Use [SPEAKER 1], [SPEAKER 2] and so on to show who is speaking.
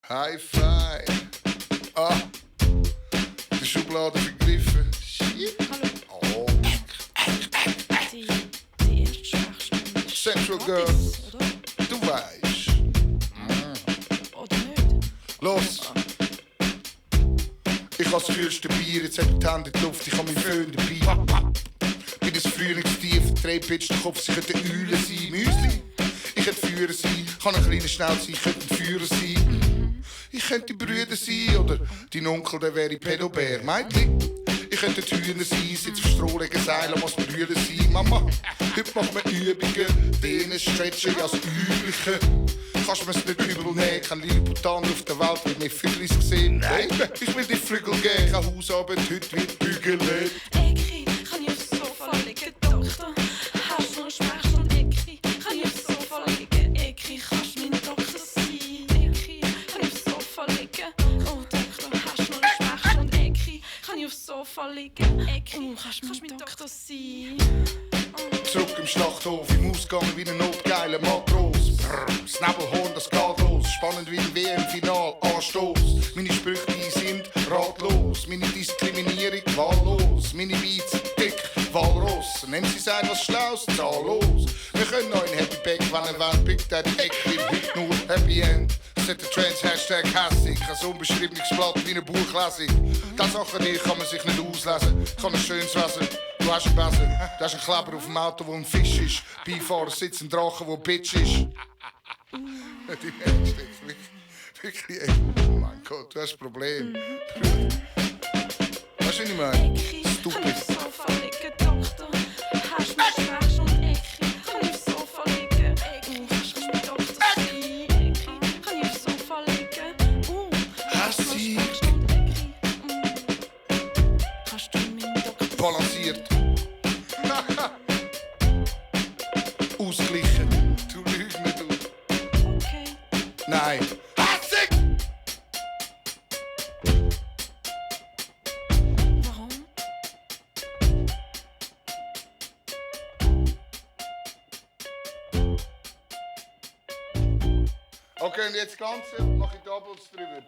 [SPEAKER 1] High five. Ah, die Schublade vergriffen. Shit.
[SPEAKER 2] Hallo.
[SPEAKER 1] Oh.
[SPEAKER 2] Die erste Sprechstunde ist
[SPEAKER 1] Central
[SPEAKER 2] gratis,
[SPEAKER 1] Girls.
[SPEAKER 2] oder?
[SPEAKER 1] Du weißt.
[SPEAKER 2] Oder nicht?
[SPEAKER 1] Los. Ich has das kühlste Bier, jetzt hat die Hände in die Luft, ich hab meinen Föhn dabei. Bin das Frühlingstief, Drehpitch, der Kopf, sie könnte Eulen sein. Müsli, ich könnte Führer sein, kann ein kleiner Schnell sein, ich könnte ein Führer sein. Ich könnte die Brüder sein, oder dein Onkel, der wäre Pädobär. Mädchen, ich könnte die Hühner sein, sitz auf Stroh, legen Seil, was Brüder sein. Mama, heute machen wir Übungen, denen stretchen als Übliche. Kannst du mir's nicht übel nehmen, kein Lilliputaner auf der Welt wird mehr Vögelis gesehen. Baby, ich will dir Flügel geben, kein Hausarbeit, heute wird bügeln.
[SPEAKER 2] Ekri, kann ich aufs Sofa liegen, Doktor? Hast du noch eine Sprechstunde, Ekri? Kann ich aufs Sofa liegen, Ekri? Kannst du mein Doktor sein? Ekri, kann ich aufs Sofa liegen? Oh, Doktor, hast du noch eine Sprechstunde, Ekri? Kann ich aufs Sofa liegen, Ekri? Kannst du mein Doktor sein?
[SPEAKER 1] Zurück im Schlachthof, im Ausgang wie ein notgeiler Matros. Brrr, das Nebelhorn, das geht los. Spannend wie ein WM-Final, Anstoß. Meine Sprüche, die sind ratlos. Meine Diskriminierung wahllos. Meine Beats, dick, Walross. Nehmen Sie sein was Schlaues, zahllos. Wir können noch ein Happy Back, wenn ihr wollt. Big Daddy Eck will heute nur Happy End. Set der Trends, Hashtag hässig. Ein unbeschriebenes Blatt wie eine Buchlesung. Das Sachen, die kann man sich nicht auslesen. Kann ein schönes Wesen. Du hast einen Besen, du hast einen Kleber auf dem Auto, wo ein Fisch ist. Beifahrer sitzt ein Drache, wo ein Bitch ist. Die Hälfte ist wirklich echt. Oh mein Gott, du hast ein Problem. Weißt du, was ich meine? Stupid.
[SPEAKER 2] Kann ich aufs Sofa liegen, Doktor? Hast du noch eine Sprechstunde, Ekri? Kann ich aufs Sofa liegen? Ekri, kannst du mein Doktor sein? Ekri, kann ich aufs Sofa liegen? Hast du noch eine Sprechstunde, Ekri? Kannst du mein Doktor
[SPEAKER 1] Balanciert. Ausgleichen. Du lügst nicht, du.
[SPEAKER 2] Okay.
[SPEAKER 1] Nein. Hässig!
[SPEAKER 2] Warum?
[SPEAKER 1] Okay, und jetzt das Ganze mache ich Doubles drüber.